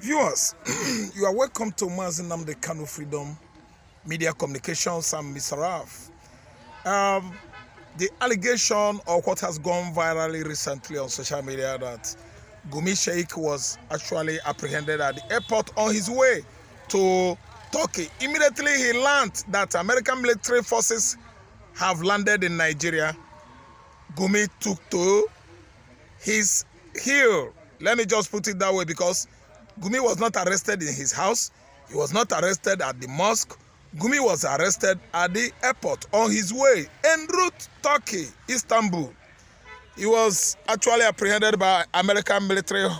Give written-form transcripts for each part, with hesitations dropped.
Viewers, you are welcome to Mazi Nnamdi Kanu Freedom Media Communications. I'm Mr. Raf. The allegation or what has gone virally recently on social media that Gumi Sheikh was actually apprehended at the airport on his way to Turkey. Immediately he learned that American military forces have landed in Nigeria. Gumi took to his heel. Let me just put it that way, because Gumi was not arrested in his house. He was not arrested at the mosque. Gumi was arrested at the airport on his way en route Turkey, Istanbul. He was actually apprehended by American military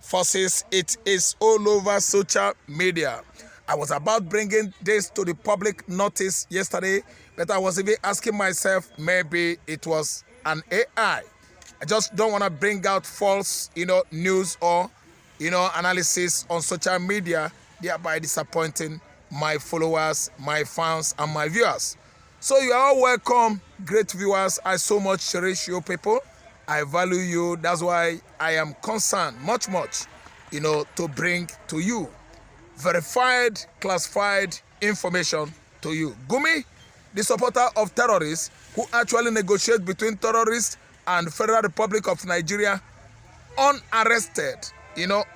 forces. It is all over social media. I was about bringing this to the public notice yesterday, but I was even asking myself, maybe it was an AI. I just don't want to bring out false, news or, analysis on social media, thereby disappointing my followers, my fans, and my viewers. So you are all welcome, great viewers. I so much cherish you people. I value you. That's why I am concerned much, to bring to you verified, classified information to you. Gumi, the supporter of terrorists who actually negotiate between terrorists and Federal Republic of Nigeria, unarrested,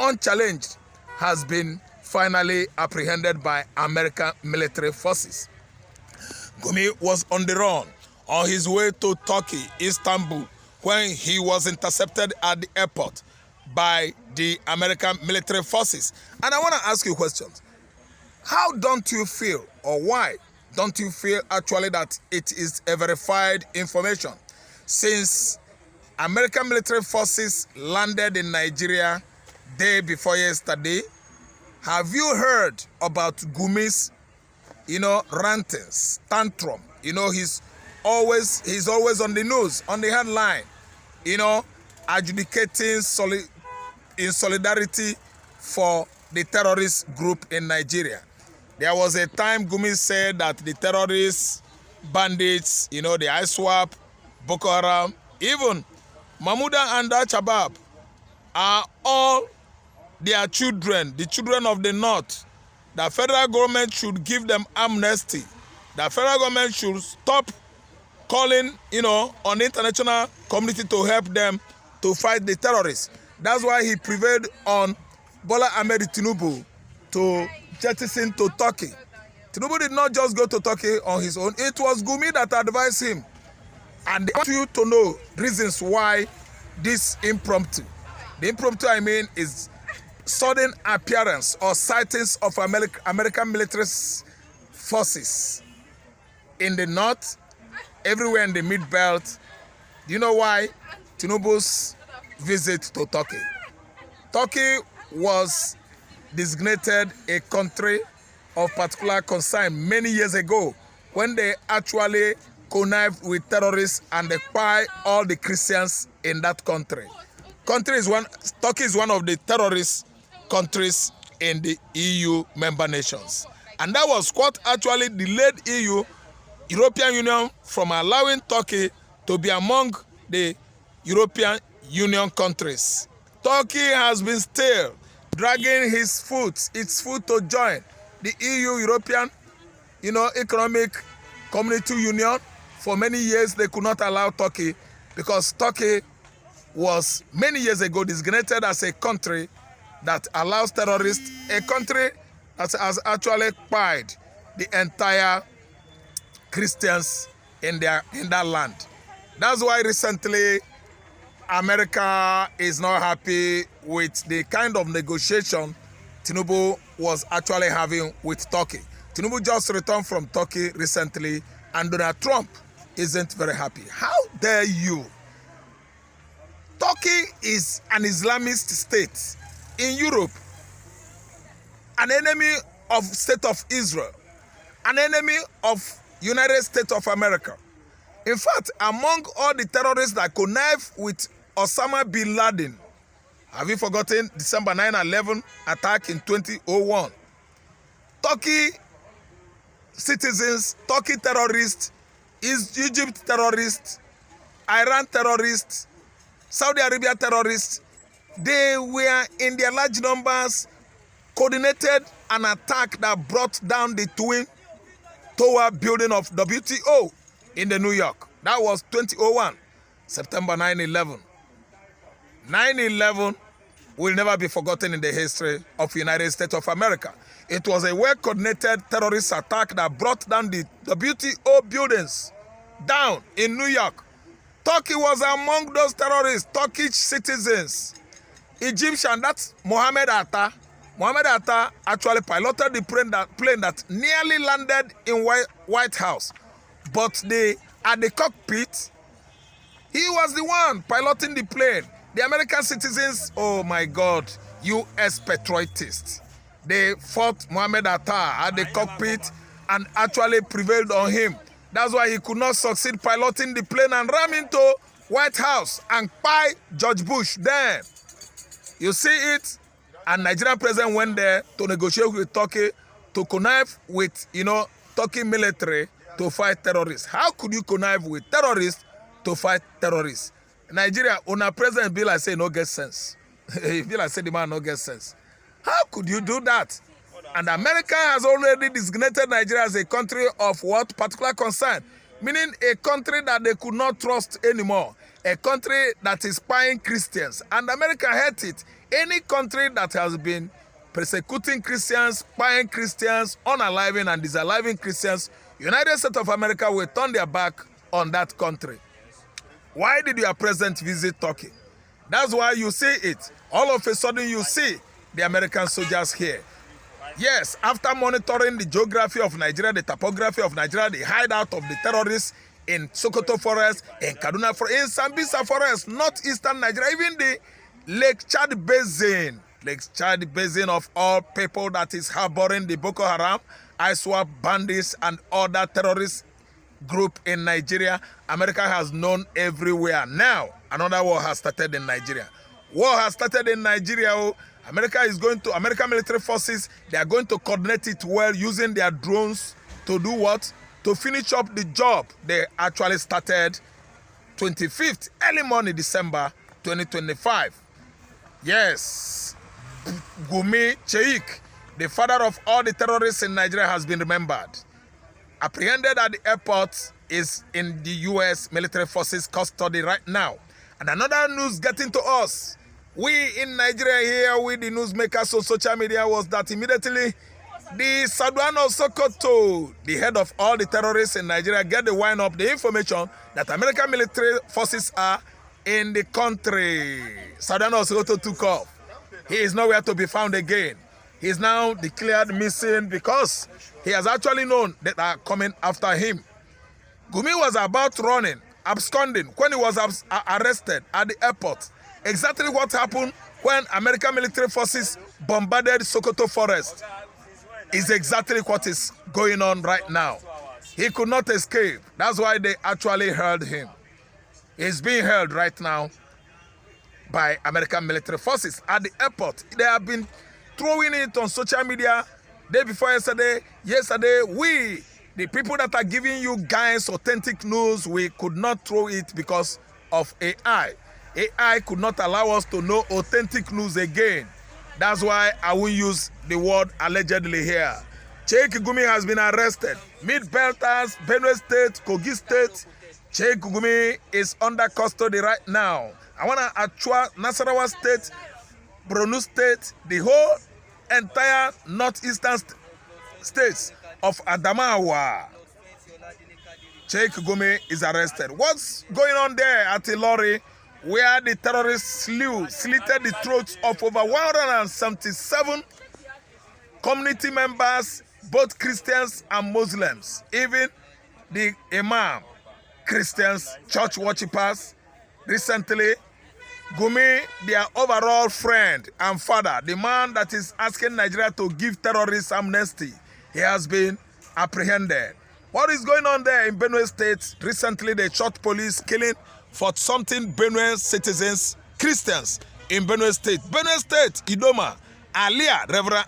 unchallenged, has been finally apprehended by American military forces. Gumi was on the run on his way to Turkey, Istanbul, when he was intercepted at the airport by the American military forces. And I want to ask you questions. How don't you feel, or why don't you feel actually that it is a verified information? Since American military forces landed in Nigeria day before yesterday, have you heard about Gumi's, rantings, tantrum? He's always on the news, on the headline, adjudicating in solidarity for the terrorist group in Nigeria. There was a time Gumi said that the terrorists, bandits, the ISWAP, Boko Haram, even Mahmouda and Al-Shabaab are all their children, the children of the North. The federal government should give them amnesty. The federal government should stop calling, on the international community to help them to fight the terrorists. That's why he prevailed on Bola Ahmed Tinubu to jettison to Turkey. Tinubu did not just go to Turkey on his own. It was Gumi that advised him. And I want you to know reasons why this impromptu. The impromptu, is sudden appearance or sightings of American military forces in the north, everywhere in the mid-belt. Do you know why? Tinubu's visit to Turkey. Turkey was designated a country of particular concern many years ago when they actually connived with terrorists and they spy all the Christians in that country. Turkey is one of the terrorist countries in the EU member nations. And that was what actually delayed European Union from allowing Turkey to be among the European Union countries. Turkey has been still dragging its foot to join the EU, European, Economic Community Union. For many years, they could not allow Turkey because Turkey was many years ago designated as a country that allows terrorists, a country that has actually spied the entire Christians in that land. That's why recently America is not happy with the kind of negotiation Tinubu was actually having with Turkey. Tinubu just returned from Turkey recently, and Donald Trump isn't very happy. How dare you? Turkey is an Islamist state in Europe, an enemy of State of Israel, an enemy of United States of America. In fact, among all the terrorists that connive with Osama bin Laden, have you forgotten December 9/11 attack in 2001? Turkey citizens, Turkey terrorists, Egypt terrorists, Iran terrorists, Saudi Arabia terrorists, they were in their large numbers coordinated an attack that brought down the Twin Tower building of WTO in the New York. That was 2001, September 9/11. 9/11 will never be forgotten in the history of the United States of America. It was a well-coordinated terrorist attack that brought down the WTO buildings down in New York. Turkey was among those terrorists, Turkish citizens. Egyptian, that's Mohammed Atta. Mohammed Atta actually piloted the plane that nearly landed in White House. But at the cockpit, he was the one piloting the plane. The American citizens, oh my God, US patriotists. They fought Mohammed Atta at the cockpit and actually prevailed on him. That's why he could not succeed piloting the plane and ram into White House and buy George Bush then. You see it? And Nigerian president went there to negotiate with Turkey, to connive with, Turkey military to fight terrorists. How could you connive with terrorists to fight terrorists? Nigeria, una president be like say no get sense. He be like say the man no get sense. How could you do that? And America has already designated Nigeria as a country of what? Particular concern. Meaning a country that they could not trust anymore. A country that is spying Christians. And America hates it. Any country that has been persecuting Christians, spying Christians, unaliving and disaliving Christians, United States of America will turn their back on that country. Why did your president visit Turkey? That's why you see it. All of a sudden you see the American soldiers here. Yes, after monitoring the geography of Nigeria, the topography of Nigeria, the hideout of the terrorists in Sokoto Forest, in Kaduna Forest, in Sambisa Forest, northeastern Nigeria, even the Lake Chad Basin. Lake Chad Basin of all people that is harboring the Boko Haram, ISWAP bandits and other terrorist group in Nigeria. America has known everywhere. Now, another war has started in Nigeria. War has started in Nigeria. American military forces, they are going to coordinate it well using their drones to do what? To finish up the job they actually started 25th, early morning, December 2025. Yes, Gumi Sheikh, the father of all the terrorists in Nigeria, has been remembered. Apprehended at the airport, is in the U.S. military forces custody right now. And another news getting to us, we in Nigeria here with the newsmakers on social media, was that immediately the Saduana Of Sokoto, the head of all the terrorists in Nigeria, get the wind up the information that American military forces are in the country. Saduana Of Sokoto took off. He is nowhere to be found again. He is now declared missing because he has actually known that they are coming after him. Gumi was about running, absconding, when he was arrested at the airport. Exactly what happened when American military forces bombarded Sokoto Forest is exactly what is going on right now. He could not escape. That's why they actually held him. He's being held right now by American military forces at the airport. They have been throwing it on social media day before yesterday. Yesterday, we, the people that are giving you guys authentic news, we could not throw it because of AI. AI could not allow us to know authentic news again. That's why I will use the word allegedly here. Sheikh Gunmi has been arrested. Mid-Belters, Benue State, Kogi State. Sheikh Gunmi is under custody right now. I want to Achua, Nasarawa State, Borno State, the whole entire northeastern states of Adamawa. Sheikh Gunmi is arrested. What's going on there at Ilori, where the terrorists slitted the throats of over 177 community members, both Christians and Muslims, even the Imam, Christians, church worshippers. Recently, Gumi, their overall friend and father, the man that is asking Nigeria to give terrorists amnesty, he has been apprehended. What is going on there in Benue State? Recently, they shot police killing for something Benue citizens, Christians in Benue State. Benue State, Idoma, Alia, Reverend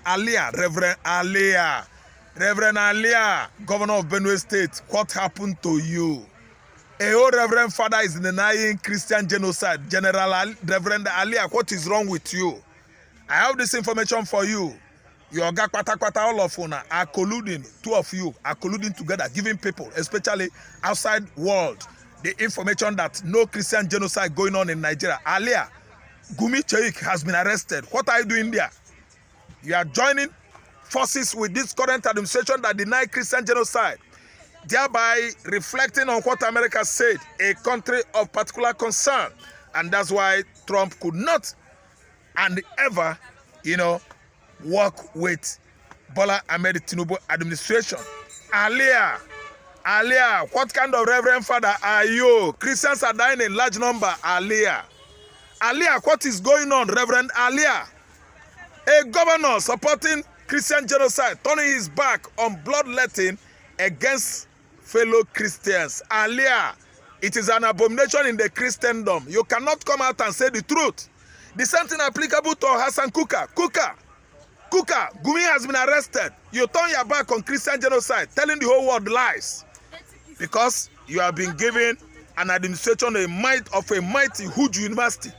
Alia, Governor of Benue State, what happened to you? A whole Reverend Father is denying Christian genocide. Reverend Alia, what is wrong with you? I have this information for you. Your Gakpata, all of una are colluding, two of you are colluding together, giving people, especially outside world, the information that no Christian genocide going on in Nigeria. Earlier, Gumi Sheikh has been arrested. What are you doing there? You are joining forces with this current administration that deny Christian genocide, thereby reflecting on what America said, a country of particular concern. And that's why Trump could not and ever, work with Bola Ahmed Tinubu administration. Earlier, what kind of reverend father are you? Christians are dying in large number. Earlier, what is going on, Reverend Alia? A governor supporting Christian genocide, turning his back on bloodletting against fellow Christians. Earlier, it is an abomination in the Christendom. You cannot come out and say the truth. The same thing applicable to Hassan Kuka. Kuka, Gumi has been arrested. You turn your back on Christian genocide, telling the whole world lies. Because you have been given an administration of a mighty huge university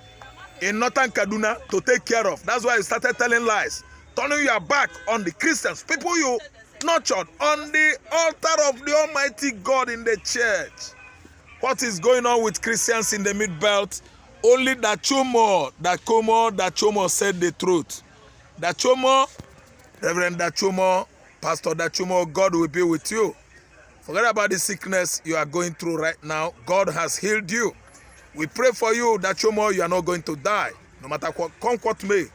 in northern Kaduna to take care of. That's why you started telling lies. Turning your back on the Christians, people you nurtured on the altar of the Almighty God in the church. What is going on with Christians in the Mid-Belt? Only Dachomo said the truth. Reverend Dachomo, Pastor Dachomo, God will be with you. Forget about the sickness you are going through right now. God has healed you. We pray for you, Dachomo, you are not going to die. No matter what may.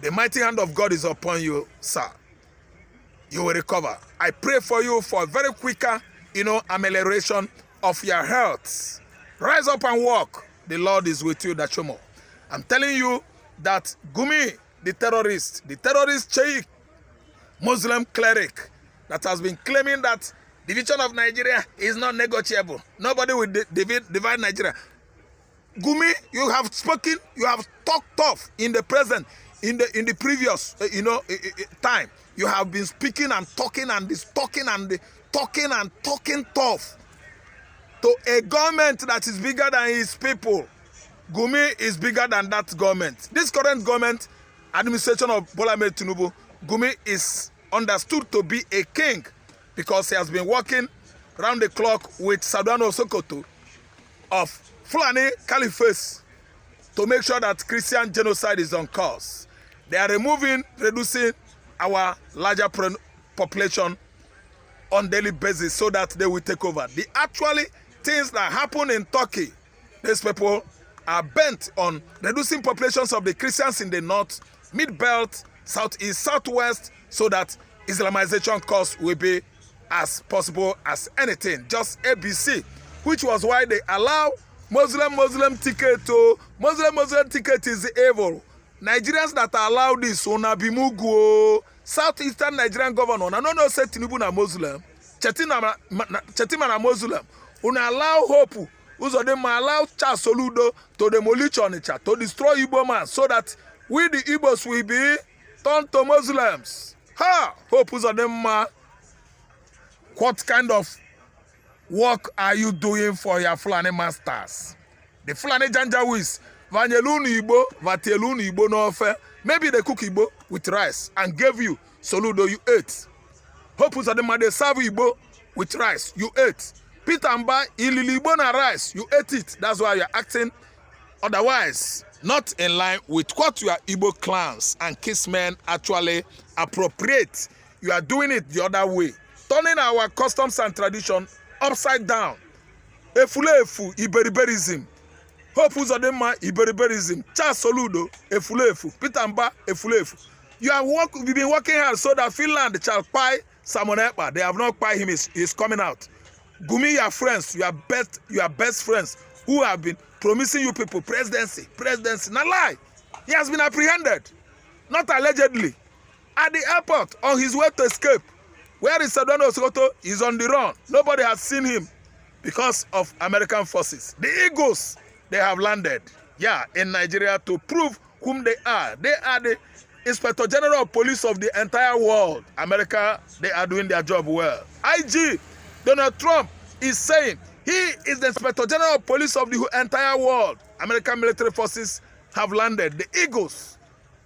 The mighty hand of God is upon you, sir. You will recover. I pray for you for a very quicker, amelioration of your health. Rise up and walk. The Lord is with you, Dachomo. I'm telling you that Gumi, the terrorist Sheikh, Muslim cleric, that has been claiming that division of Nigeria is not negotiable. Nobody will divide Nigeria. Gumi, you have spoken, you have talked tough in the present, in the previous, time. You have been speaking and talking tough to a government that is bigger than his people. Gumi is bigger than that government. This current government, administration of Bola Ahmed Tinubu, Gumi is understood to be a king because he has been working round the clock with Saduana Of Sokoto of Fulani Caliphate to make sure that Christian genocide is on course. They are reducing our larger population on daily basis so that they will take over. The actually things that happen in Turkey, these people are bent on reducing populations of the Christians in the north, mid-belt, southeast, southwest, so that Islamization course will be as possible as anything, just ABC, which was why they allow Muslim ticket to Muslim ticket is evil. Nigerians that allow this una bimugu southeastern Nigerian governor, na no say Tinubu na Muslim, Chetima na Muslim, una allow Hope Uzodinma allow Charles Soludo to demolish Onitsha, to destroy Igbo man, so that we the Igbos will be turned to Muslims. Hope Uzodinma, what kind of work are you doing for your Fulani masters? The Fulani Janjawis, Vanyelunu Igbo, Vatelunu Igbo no offer. Maybe they cook Igbo with rice and gave you Soludo, you ate. Hope Uzodinma, they serve Igbo with rice, you ate. Peter Mba, Ilili Igbo na rice, you ate it. That's why you're acting otherwise, not in line with what your Igbo clans and kissmen actually appropriate. You are doing it the other way, turning our customs and tradition upside down. Efulefu, Iberiberism. Hope Uzodinma, Iberiberism. Charles Soludo, Efulefu. Peter Mba, Efulefu. You've been working hard so that Finland shall buy Simon Ekpa. They have not buy him. He's coming out. Gumi, your friends, your best friends who have been promising you people presidency. Not lie. He has been apprehended, not allegedly, at the airport on his way to escape. Where is Saduana Of Sokoto? He's on the run. Nobody has seen him because of American forces. The Eagles, they have landed, in Nigeria to prove whom they are. They are the Inspector General of Police of the entire world. America, they are doing their job well. IG, Donald Trump, is saying he is the Inspector General of Police of the entire world. American military forces have landed, the Eagles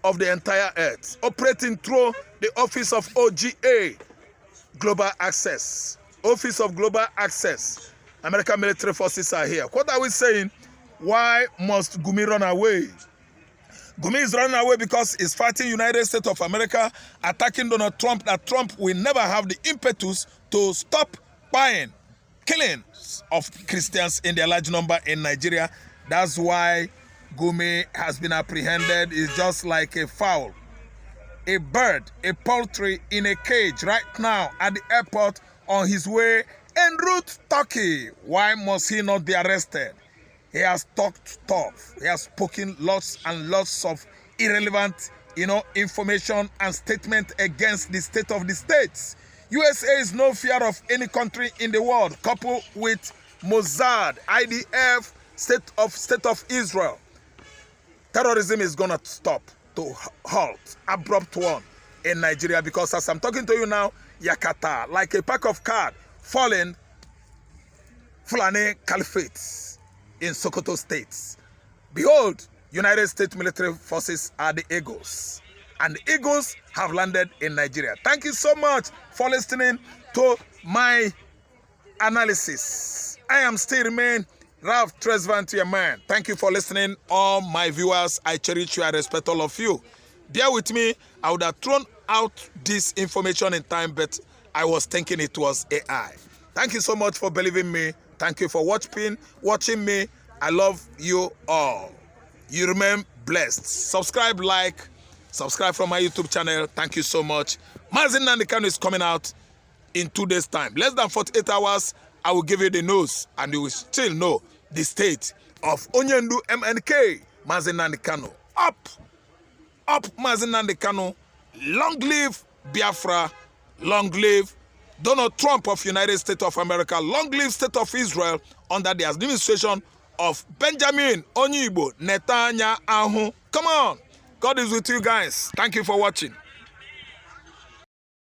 of the entire earth, operating through the Office of OGA, Global Access. Office of Global Access. American military forces are here. What are we saying? Why must Gumi run away? Gumi is running away because he's fighting United States of America, attacking Donald Trump, that Trump will never have the impetus to stop buying killings of Christians in their large number in Nigeria. That's why Gumi has been apprehended. It's just like a fowl, a bird, a poultry in a cage right now at the airport on his way en route Turkey. Why must he not be arrested? He has talked tough. He has spoken lots and lots of irrelevant, information and statement against the state of the states. USA is no fear of any country in the world, coupled with Mossad, IDF, state of Israel. Terrorism is gonna stop, to halt, abrupt one in Nigeria, because as I'm talking to you now, Yakata, like a pack of cards, falling Fulani Caliphate in Sokoto states. Behold, United States military forces are the eagles, and the eagles have landed in Nigeria. Thank you so much for listening to my analysis. I am still remain Ralph Tresvan to your man. Thank you for listening, all my viewers. I cherish you, I respect all of you. Bear with me. I would have thrown out this information in time, but I was thinking it was AI. Thank you so much for believing me. Thank you for watching me. I love you all. You remain blessed. Subscribe from my YouTube channel. Thank you so much. Mazi Nnamdi Kanu is coming out in 2 days' time. Less than 48 hours, I will give you the news, and you will still know the state of Onyendu MNK. Mazi Nnamdi Kanu. Up, Mazi Nnamdi Kanu. Long live Biafra. Long live Donald Trump of United States of America. Long live State of Israel under the administration of Benjamin Onyibo Netanyahu. Come on. God is with you guys. Thank you for watching.